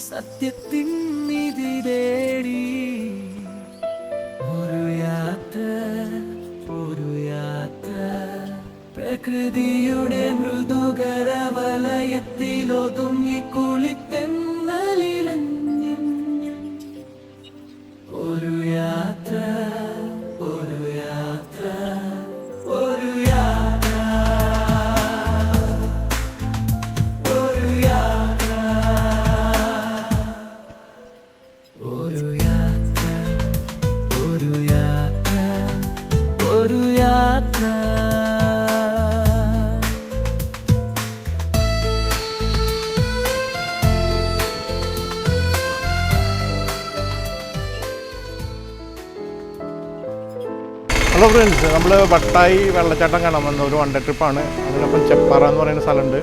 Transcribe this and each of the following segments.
സത്യത്തിൻ നിധി തേടി ഒരു യാത്ര, ഒരു യാത്ര, പ്രകൃതിയുടെ മൃദുകര വലയത്തിലൊതുങ്ങി കുളിത്തെന്നലിലഞ്ഞു ഒരു യാത്ര, ഒരു യാത്ര, ഒരു യാത്ര, ഒരു യാത്ര, ഒരു യാത്ര, ഒരു യാത്ര, ഒരു യാത്ര. ഹലോ ഫ്രണ്ട്സ്, നമ്മൾ വട്ടായി വെള്ളച്ചാട്ടം കാണാൻ വന്ന ഒരു വൺ ഡേ ട്രിപ്പാണ്. അതിനൊപ്പം ചെപ്പാറ എന്ന് പറയുന്ന സ്ഥലമുണ്ട്,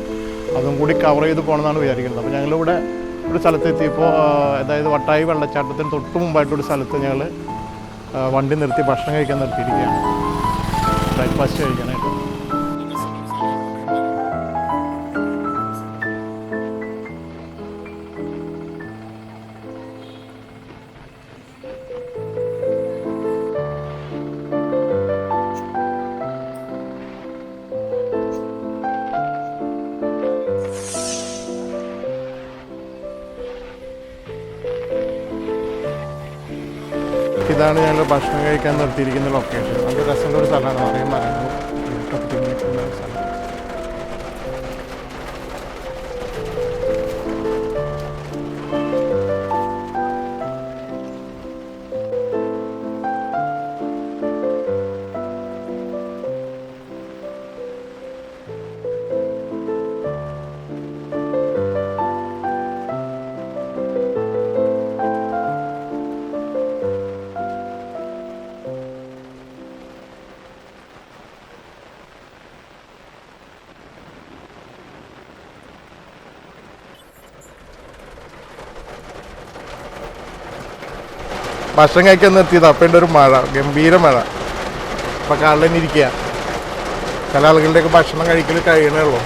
അതും കൂടി കവർ ചെയ്ത് പോകണമെന്നാണ് വിചാരിക്കുന്നത്. അപ്പോൾ ഞങ്ങളിവിടെ ഒരു സ്ഥലത്ത് എത്തിയപ്പോൾ, അതായത് വട്ടായി വെള്ളച്ചാട്ടത്തിന് തൊട്ട് മുമ്പായിട്ടൊരു സ്ഥലത്ത് ഞങ്ങൾ വണ്ടി നിർത്തി ഭക്ഷണം കഴിക്കാൻ നിർത്തിയിരിക്കുകയാണ്, ബ്രേക്ക്ഫാസ്റ്റ് കഴിക്കാനായിട്ട്. ഇതാണ് ഞങ്ങൾ ഭക്ഷണം കഴിക്കാൻ നിർത്തിയിരിക്കുന്ന ലൊക്കേഷൻ. നല്ല രസമുള്ള ഒരു സ്ഥലമാണ്, നിറയെ മരങ്ങളും തിങ്ങിയിട്ടുള്ള ഒരു സ്ഥലം. ഭക്ഷണം കഴിക്കാൻ നിർത്തിയത് അപ്പം ഒരു മഴ, ഗംഭീര മഴ. അപ്പം കാലിൽ തന്നെ ഇരിക്കുക. ചില ആളുകളുടെയൊക്കെ ഭക്ഷണം കഴിക്കൽ കഴിയണേ ഉള്ളൂ.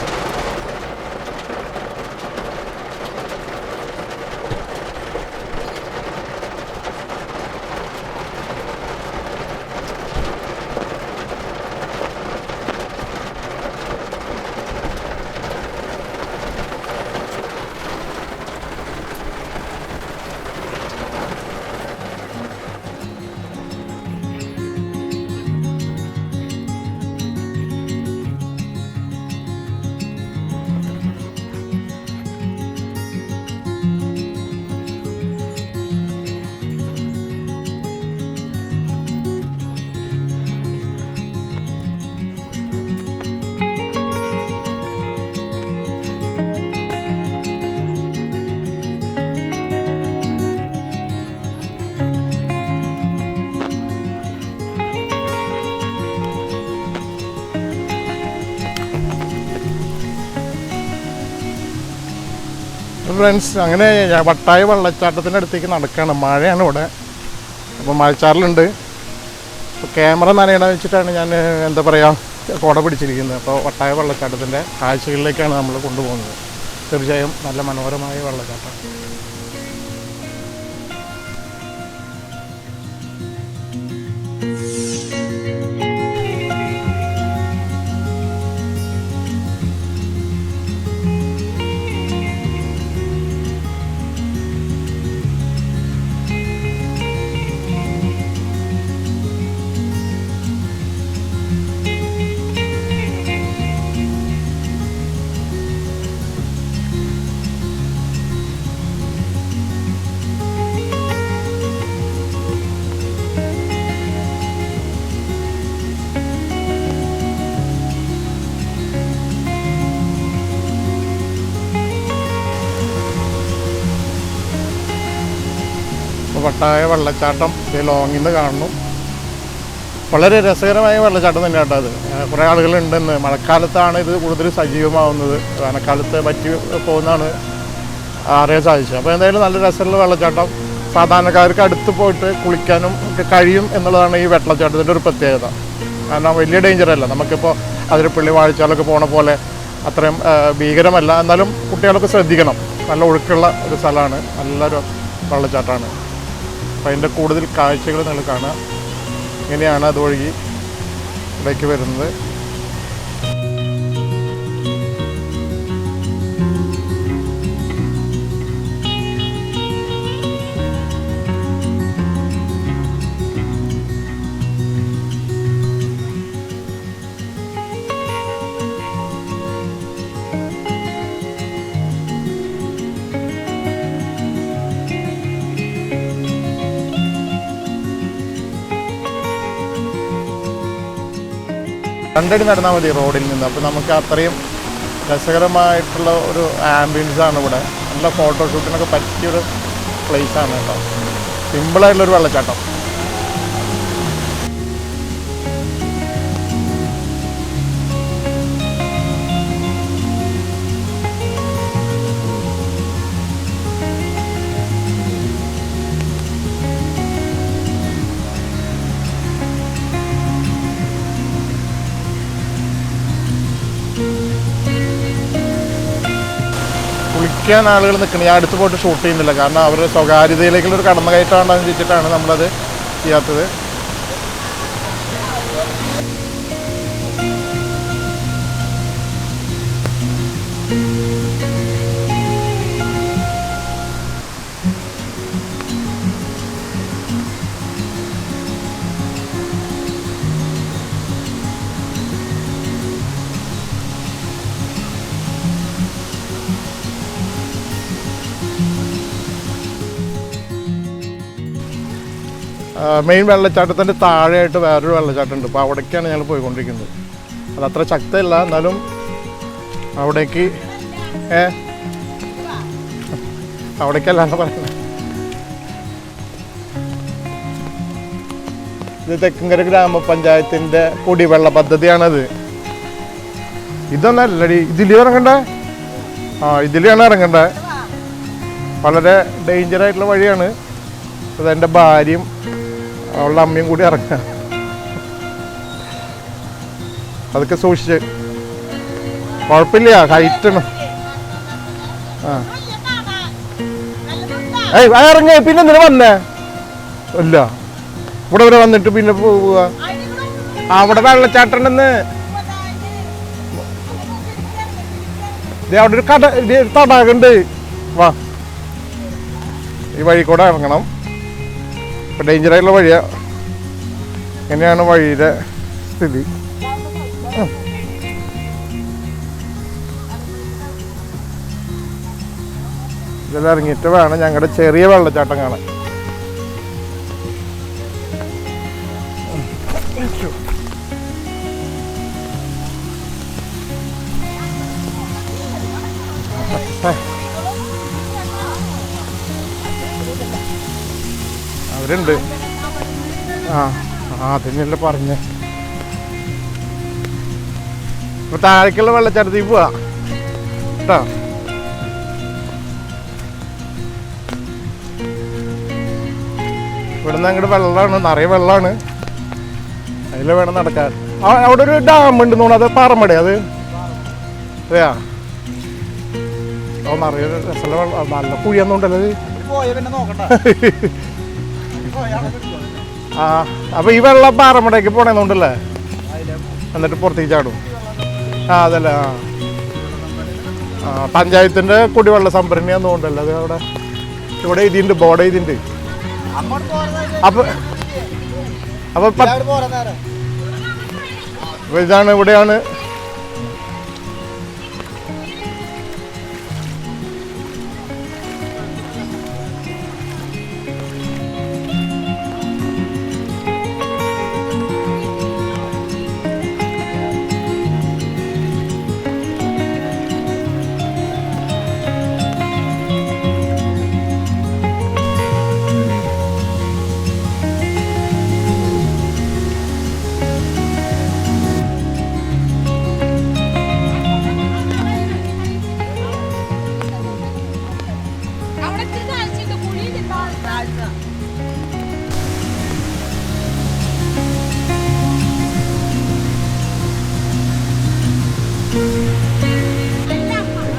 ഫ്രണ്ട്സ്, അങ്ങനെ വട്ടായി വെള്ളച്ചാട്ടത്തിൻ്റെ അടുത്തേക്ക് നടക്കുകയാണ്. മഴയാണ് ഇവിടെ, അപ്പോൾ മഴച്ചാറിലുണ്ട്. അപ്പോൾ ക്യാമറ നനയണമെന്ന് വെച്ചിട്ടാണ് ഞാൻ എന്താ പറയുക കുട പിടിച്ചിരിക്കുന്നത്. അപ്പോൾ വട്ടായി വെള്ളച്ചാട്ടത്തിൻ്റെ കാഴ്ചകളിലേക്കാണ് നമ്മൾ കൊണ്ടുപോകുന്നത്. തീർച്ചയായും നല്ല മനോഹരമായ വെള്ളച്ചാട്ടം. വട്ടായ വെള്ളച്ചാട്ടം ലോങ്ങിൽ നിന്ന് കാണുന്നു. വളരെ രസകരമായ വെള്ളച്ചാട്ടം തന്നെ കേട്ടോ അത്. കുറേ ആളുകളുണ്ടെന്ന്. മഴക്കാലത്താണ് ഇത് കൂടുതൽ സജീവമാവുന്നത്, വേനൽക്കാലത്ത് പറ്റി പോകുന്നതാണ് അറിയാൻ സാധിച്ചത്. അപ്പോൾ എന്തായാലും നല്ല രസമുള്ള വെള്ളച്ചാട്ടം. സാധാരണക്കാർക്ക് അടുത്ത് പോയിട്ട് കുളിക്കാനും ഒക്കെ കഴിയും എന്നുള്ളതാണ് ഈ വെള്ളച്ചാട്ടത്തിൻ്റെ ഒരു പ്രത്യേകത. കാരണം വലിയ ഡേഞ്ചറല്ല. നമുക്കിപ്പോൾ അതിരപ്പള്ളി വാഴച്ചാലൊക്കെ പോണ പോലെ അത്രയും ഭീകരമല്ല. എന്നാലും കുട്ടികളൊക്കെ ശ്രദ്ധിക്കണം. നല്ല ഒഴുക്കുള്ള ഒരു സ്ഥലമാണ്, നല്ലൊരു വെള്ളച്ചാട്ടമാണ്. അപ്പോൾ അതിൻ്റെ കൂടുതൽ കാഴ്ചകൾ നിങ്ങൾ കാണുക. ഇങ്ങനെയാണ് അതുവഴി ഇവിടേക്ക് വരുന്നത്. രണ്ടടി നടന്നാൽ മതി റോഡിൽ നിന്ന്. അപ്പോൾ നമുക്ക് അത്രയും രസകരമായിട്ടുള്ള ഒരു ആംബിയൻസാണ് ഇവിടെ. നല്ല ഫോട്ടോഷൂട്ടിനൊക്കെ പറ്റിയൊരു പ്ലേസാണ് കേട്ടോ. സിമ്പിളായിട്ടുള്ളൊരു വെള്ളച്ചാട്ടം. കുളിക്കാൻ ആളുകൾ നിൽക്കണം. ഞാൻ അടുത്ത് പോയിട്ട് ഷൂട്ട് ചെയ്യുന്നില്ല, കാരണം അവരുടെ സ്വകാര്യതയിലേക്കുള്ളൊരു കടന്നുകയറ്റമാണെന്ന് വെച്ചിട്ടാണ് നമ്മളത് ചെയ്യാത്തത്. മെയിൻ വെള്ളച്ചാട്ടത്തിൻ്റെ താഴെയായിട്ട് വേറൊരു വെള്ളച്ചാട്ടമുണ്ട്. അപ്പോൾ അവിടേക്കാണ് ഞങ്ങൾ പോയിക്കൊണ്ടിരിക്കുന്നത്. അതത്ര ശക്തമല്ല, എന്നാലും അവിടേക്ക് അവിടേക്കല്ലാന്ന് പറയുന്നത്. ഇത് തെക്കുംകര ഗ്രാമപഞ്ചായത്തിൻ്റെ കുടിവെള്ള പദ്ധതിയാണത്. ഇതൊന്നല്ലടി, ഇതിൽ ഇറങ്ങണ്ടേ? ഇതിലാണ് ഇറങ്ങണ്ടേ. വളരെ ഡേഞ്ചറായിട്ടുള്ള വഴിയാണ്. അതെൻ്റെ ഭാര്യയും അവളുടെ അമ്മയും കൂടി ഇറങ്ങുക. അതൊക്കെ സൂക്ഷിച്ച്. കുഴപ്പമില്ല, ഹൈറ്റാണ്. ഇറങ്ങ. പിന്നെ എന്തിനാ വന്നേ? ഇല്ല, ഇവിടെ വരെ വന്നിട്ട് പിന്നെ പോവുക. അവിടെ വെള്ളച്ചാട്ടണ്ടെന്ന്. അവിടെ ഒരു തടാകണ്ട്. വാ, ഈ വഴി കൂടെ ഇറങ്ങണം. ഇപ്പം ഡേഞ്ചറായിട്ടുള്ള വഴിയാണ്. ഇങ്ങനെയാണ് വഴിയുടെ സ്ഥിതി. ഇതെല്ലാം ഇറങ്ങിയിട്ട് വേണം ഞങ്ങളുടെ ചെറിയ വെള്ളച്ചാട്ടം കാണാൻ. അവരുണ്ട്. അതിനല്ലേ പറഞ്ഞേ. ഇപ്പൊ താഴേക്കുള്ള വെള്ളച്ചാട്ടത്തിൽ പോവാ കേട്ടോ. ഇവിടുന്ന് അങ്ങോട്ട് വെള്ളമാണ്, നിറയെ വെള്ളമാണ്. അതിൽ വേണം നടക്കാൻ. അവിടെ ഒരു ഡാം ഉണ്ട് തോന്നുന്നു. അത് പാറമട. അത് അതെയാ? നിറയെ രസമുള്ള വെള്ളം. നല്ല കുഴിയൊന്നുണ്ടല്ലോ അത്. അപ്പൊ ഈ വെള്ളം പാറമടയ്ക്ക് പോണേന്നുണ്ടല്ലേ, എന്നിട്ട് പുറത്തേക്ക് ചാടും. അതല്ലേ. പഞ്ചായത്തിന്റെ കുടിവെള്ള സംഭരണിയാന്ന് തോന്നുന്നല്ലോ അത്. അവിടെ ഇവിടെ ഇതിണ്ട്, ബോർഡ് ഇതിണ്ട്. അപ്പൊ ഇതാണ്, ഇവിടെയാണ്.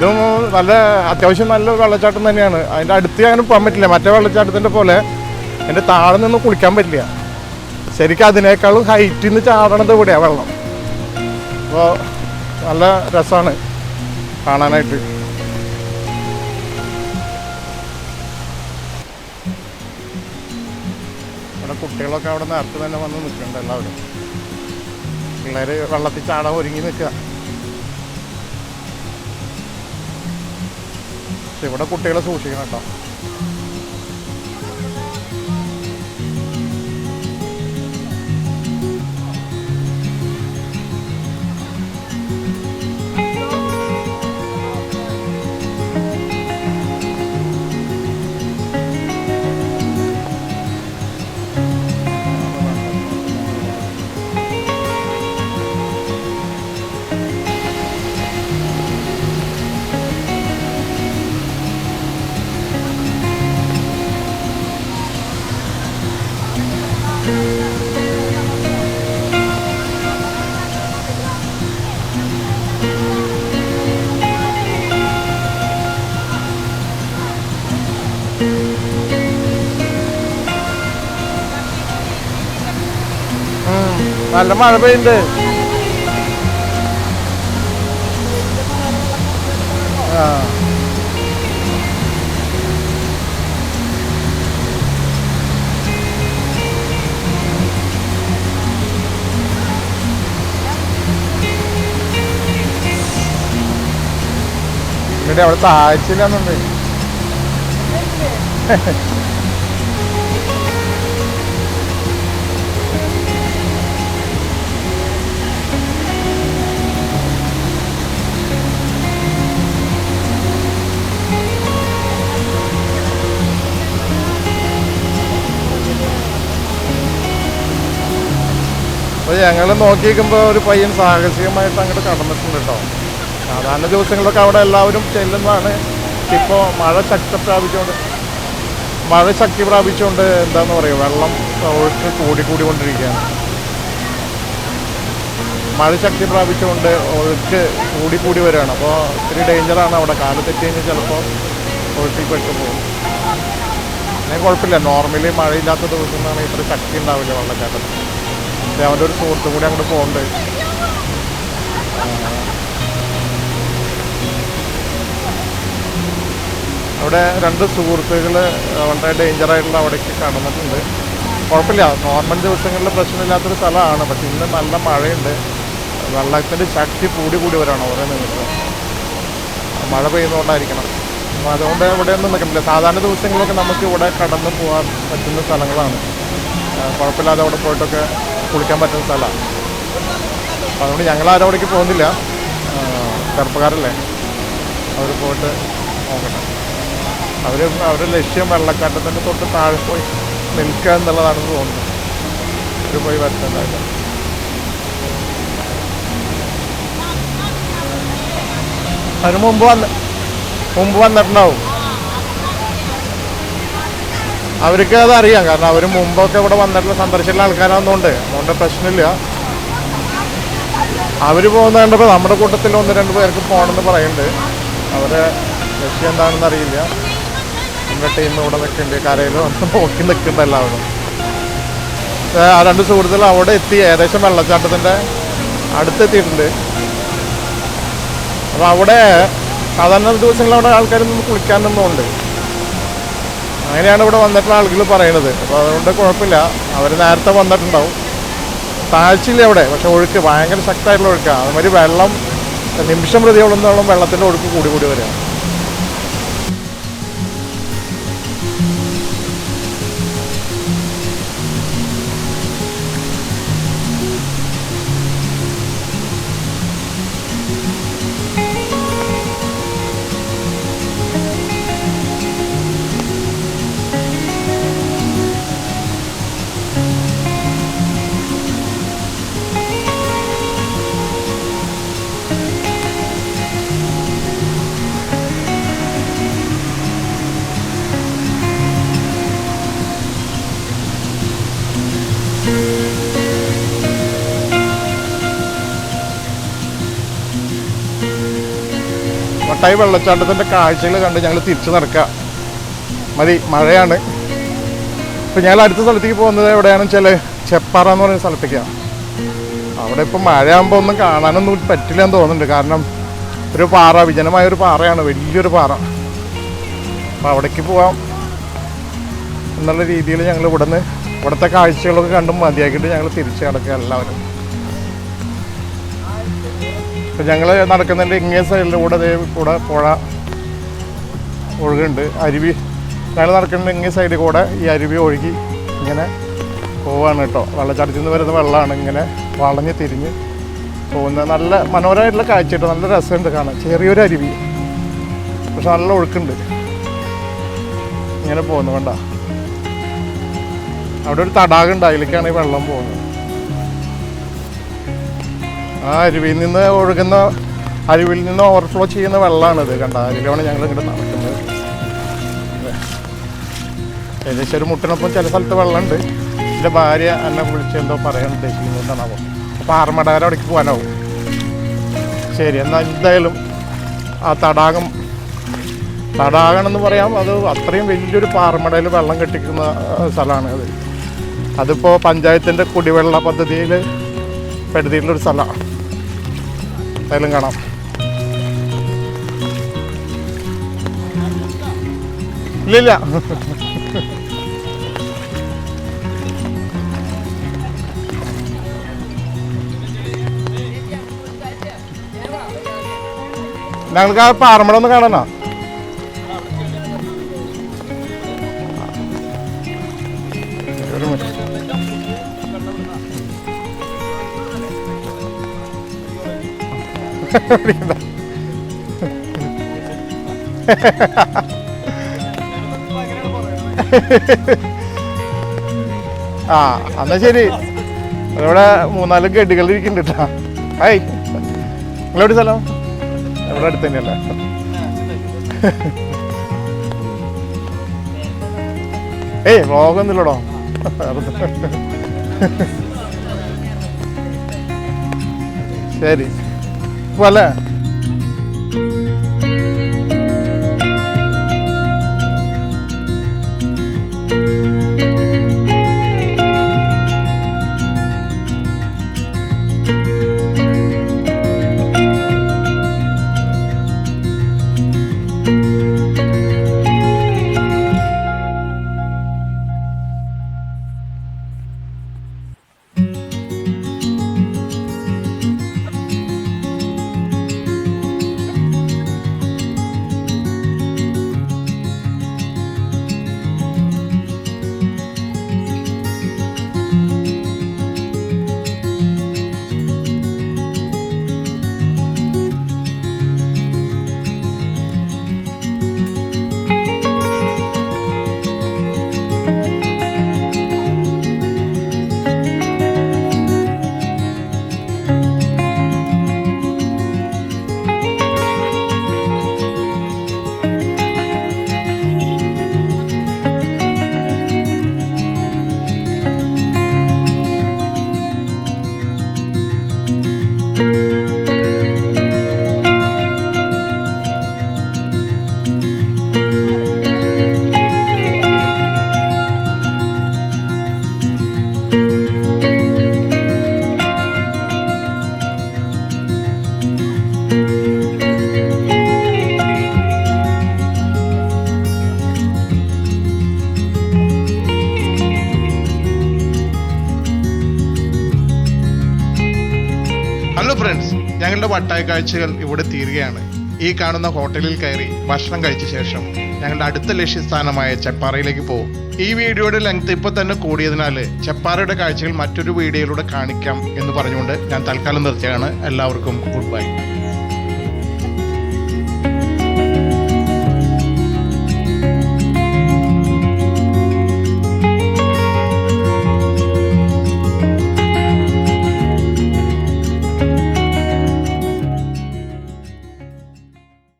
ഇതും നല്ല അത്യാവശ്യം നല്ല വെള്ളച്ചാട്ടം തന്നെയാണ്. അതിൻ്റെ അടുത്ത് അങ്ങനെ പോകാൻ പറ്റില്ല. മറ്റേ വെള്ളച്ചാട്ടത്തിൻ്റെ പോലെ എൻ്റെ താഴെ നിന്ന് കുളിക്കാൻ പറ്റില്ല. ശരിക്കും അതിനേക്കാളും ഹൈറ്റിൽ നിന്ന് ചാടണത് ഇവിടെയാണ് വെള്ളം. അപ്പോൾ നല്ല രസമാണ് കാണാനായിട്ട്. ഇവിടെ കുട്ടികളൊക്കെ അവിടെ നേരത്തെ തന്നെ വന്ന് നിൽക്കുന്നുണ്ട്. എല്ലാവരും പിള്ളേർ വെള്ളത്തിൽ ചാടാൻ ഒരുങ്ങി നിൽക്കുക. പക്ഷെ ഇവിടെ കുട്ടികളെ സൂക്ഷിക്കണം കേട്ടോ. നല്ല മഴ പെയ്യുന്നുണ്ട്. ആ ഇവിടെ അവിടെ താഴ്ചയില്ലാന്നുണ്ട്. അപ്പോൾ ഞങ്ങൾ നോക്കി നിൽക്കുമ്പോൾ ഒരു പയ്യൻ സാഹസികമായിട്ട് അങ്ങോട്ട് കടന്നിട്ടുണ്ട് കേട്ടോ. സാധാരണ ദിവസങ്ങളിലൊക്കെ അവിടെ എല്ലാവരും ചെല്ലുന്നതാണ്. ഇപ്പോൾ മഴ ശക്തി പ്രാപിച്ചുകൊണ്ട് എന്താണെന്ന് പറയുക, വെള്ളം ഒഴുക്ക് കൂടിക്കൊണ്ടിരിക്കുകയാണ്. മഴ ശക്തി പ്രാപിച്ചുകൊണ്ട് ഒഴുക്ക് കൂടി വരികയാണ്. അപ്പോൾ ഇത്തിരി ഡേഞ്ചറാണ് അവിടെ. കാല് തെറ്റി കഴിഞ്ഞാൽ ചിലപ്പോൾ ഒഴുക്കിൽ പെട്ടു പോകും. അങ്ങനെ കുഴപ്പമില്ല. നോർമലി മഴയില്ലാത്ത ദിവസമാണ് ഇത്ര ശക്തി ഉണ്ടാവില്ല വെള്ളച്ചാട്ടത്തിൽ. പക്ഷേ അവൻ്റെ ഒരു സുഹൃത്തും കൂടി അങ്ങോട്ട് പോകുന്നുണ്ട്. അവിടെ രണ്ട് സുഹൃത്തുക്കൾ വളരെ ഡേഞ്ചറായിട്ടുള്ള അവിടേക്ക് കടന്നിട്ടുണ്ട്. കുഴപ്പമില്ല, നോർമൽ ദിവസങ്ങളിൽ പ്രശ്നമില്ലാത്തൊരു സ്ഥലമാണ്. പക്ഷെ ഇന്ന് നല്ല മഴയുണ്ട്. വെള്ളത്തിൻ്റെ ശക്തി കൂടി വരാണ് ഓരോ നിമിഷം. മഴ പെയ്യുന്നതുകൊണ്ടായിരിക്കണം. അപ്പോൾ അതുകൊണ്ട് ഇവിടെ ഒന്നും നിൽക്കുന്നില്ല. സാധാരണ ദിവസങ്ങളിലൊക്കെ നമുക്ക് ഇവിടെ കടന്ന് പോകാൻ പറ്റുന്ന സ്ഥലങ്ങളാണ്. കുഴപ്പമില്ലാതെ അവിടെ പോയിട്ടൊക്കെ കുളിക്കാൻ പറ്റുന്ന സ്ഥലമാണ്. അപ്പോൾ അതുകൊണ്ട് ഞങ്ങളാരും അവിടേക്ക് പോകുന്നില്ല. ചെറുപ്പക്കാരല്ലേ, അവർ പോയിട്ട് നോക്കട്ടെ. അവരുടെ ലക്ഷ്യം വെള്ളച്ചാട്ടത്തിൻ്റെ തൊട്ട് താഴെ പോയി നിൽക്കുക എന്നുള്ളതാണെന്ന് തോന്നുന്നു. അവർ പോയി വരത്തുണ്ടായില്ല. അതിന് മുമ്പ് വന്നിട്ടുണ്ടാവും. അവർക്ക് അതറിയാം. കാരണം അവർ മുമ്പൊക്കെ ഇവിടെ വന്നിട്ടുള്ള സന്ദർശിക്കുന്ന ആൾക്കാരാണെന്നുകൊണ്ട് അതുകൊണ്ട് പ്രശ്നമില്ല. അവർ പോകുന്നത് കണ്ടപ്പോൾ നമ്മുടെ കൂട്ടത്തിൽ 1-2 പേർക്ക് പോകണമെന്ന് പറയുന്നുണ്ട്. അവരെ ലക്ഷ്യം എന്താണെന്ന് അറിയില്ല. നമ്മുടെ ടീം ഇവിടെ നിൽക്കുന്നുണ്ട്, കരയിൽ വന്ന് നോക്കി നിൽക്കുന്നുണ്ട് എല്ലാവരും. ആ 2 സുഹൃത്തുക്കൾ അവിടെ എത്തി. ഏകദേശം വെള്ളച്ചാട്ടത്തിൻ്റെ അടുത്തെത്തിയിട്ടുണ്ട്. അപ്പോൾ അവിടെ സാധാരണ ദിവസങ്ങളിൽ അവിടെ ആൾക്കാരൊന്നും കുളിക്കാനൊന്നുമുണ്ട്. അങ്ങനെയാണ് ഇവിടെ വന്നിട്ടുള്ള ആളുകൾ പറയുന്നത്. അപ്പോൾ അതുകൊണ്ട് കുഴപ്പമില്ല. അവർ നേരത്തെ വന്നിട്ടുണ്ടാവും. താഴ്ചയില്ല അവിടെ, പക്ഷെ ഒഴുക്ക് ഭയങ്കര ശക്തമായിട്ടുള്ള ഒഴുക്കാണ്. അതുമാതിരി വെള്ളം നിമിഷം പ്രതിയോളം വെള്ളത്തിൻ്റെ ഒഴുക്ക് കൂടി വരിക. വട്ടായി വെള്ളച്ചാട്ടത്തിൻ്റെ കാഴ്ചകൾ കണ്ട് ഞങ്ങൾ തിരിച്ചു നടക്കുക. മതി, മഴയാണ്. ഇപ്പം ഞങ്ങൾ അടുത്ത സ്ഥലത്തേക്ക് പോകുന്നത് എവിടെയാണെന്ന് വെച്ചാൽ ചെപ്പാറ എന്ന് പറയുന്ന സ്ഥലത്തേക്കാണ്. അവിടെ ഇപ്പം മഴയാകുമ്പോൾ ഒന്നും കാണാനൊന്നും പറ്റില്ല എന്ന് തോന്നുന്നുണ്ട്. കാരണം ഒരു പാറ, വിജനമായൊരു പാറയാണ്, വലിയൊരു പാറ. അപ്പോൾ അവിടേക്ക് പോവാം എന്നുള്ള രീതിയിൽ ഞങ്ങൾ ഇവിടുത്തെ കാഴ്ചകളൊക്കെ കണ്ടും മതിയാക്കിയിട്ട് ഞങ്ങൾ തിരിച്ച് കിടക്കുക എല്ലാവരും. ഇപ്പം ഞങ്ങൾ നടക്കുന്നതിൻ്റെ ഇങ്ങേ സൈഡിലൂടെ കൂടെ പുഴ ഒഴുകുന്നുണ്ട്, അരുവി. ഞങ്ങൾ നടക്കുന്ന ഇങ്ങേ സൈഡിൽ കൂടെ ഈ അരുവി ഒഴുകി ഇങ്ങനെ പോവാണ് കേട്ടോ. വെള്ളച്ചാട്ടത്തിൽ നിന്ന് വരുന്ന വെള്ളമാണ് ഇങ്ങനെ വളഞ്ഞ് തിരിഞ്ഞ് പോകുന്നത്. നല്ല മനോഹരമായിട്ടുള്ള കാഴ്ച കേട്ടോ, നല്ല രസമുണ്ട് കാണാൻ. ചെറിയൊരു അരുവി, പക്ഷെ നല്ല ഒഴുക്കുണ്ട്. ഇങ്ങനെ പോകുന്നു വേണ്ട. അവിടെ ഒരു തടാകമുണ്ട്, അതിലേക്കാണ് ഈ വെള്ളം പോകുന്നത്. ആ അരുവിയിൽ നിന്ന് ഒഴുകുന്ന, അരുവിയിൽ നിന്ന് ഓവർഫ്ലോ ചെയ്യുന്ന വെള്ളമാണിത് കണ്ട. അതിലാണ് ഞങ്ങൾ ഇങ്ങോട്ട് നടക്കുന്നത്. ഏകദേശം ഒരു മുട്ടിനൊപ്പം ചില സ്ഥലത്ത് വെള്ളമുണ്ട്. എൻ്റെ ഭാര്യ എന്നെ വിളിച്ച് എന്തോ പറയാൻ ഉദ്ദേശിക്കുന്നുണ്ടാവും. അപ്പോൾ ആറമടകര അവിടേക്ക് പോകാനാവും. ശരി, എന്നാൽ എന്തായാലും ആ തടാകം എന്ന് പറയാം. അത് അത്രയും വലിയൊരു പാറമടയിൽ വെള്ളം കെട്ടിക്കുന്ന സ്ഥലമാണ് അത്. അതിപ്പോൾ പഞ്ചായത്തിൻ്റെ കുടിവെള്ള പദ്ധതിയിൽ പെടുത്തിയിട്ടുള്ളൊരു സ്ഥലമാണ്. എന്തായാലും കാണാം. ഇല്ലില്ല, ഞങ്ങൾക്ക് ആ പാറമട ഒന്ന് കാണാനാ. ഒരു മിനിറ്റ്. ആ എന്നാ ശരി. ഇവിടെ 3-4 ഗഡികൾ ഇരിക്കുന്നുണ്ട് കേട്ടോ. ഹായ്, നിങ്ങളെവിടെ സ്ഥലം? ഇവിടെ അടുത്ത് തന്നെയല്ലേ? ഏയ് വ്ളോഗൊന്നുമില്ലടോ. ശരി, പോലെ ഫ്രണ്ട്സ്, ഞങ്ങളുടെ വട്ടായ കാഴ്ചകൾ ഇവിടെ തീരുകയാണ്. ഈ കാണുന്ന ഹോട്ടലിൽ കയറി ഭക്ഷണം കഴിച്ച ശേഷം ഞങ്ങളുടെ അടുത്ത ലക്ഷ്യസ്ഥാനമായ ചെപ്പാറയിലേക്ക് പോകും. ഈ വീഡിയോയുടെ ലെങ്ത് ഇപ്പോൾ തന്നെ കൂടിയതിനാൽ ചെപ്പാറയുടെ കാഴ്ചകൾ മറ്റൊരു വീഡിയോയിലൂടെ കാണിക്കാം എന്ന് പറഞ്ഞുകൊണ്ട് ഞാൻ തൽക്കാലം നിർത്തിയാണ്. എല്ലാവർക്കും ഗുഡ് ബൈ.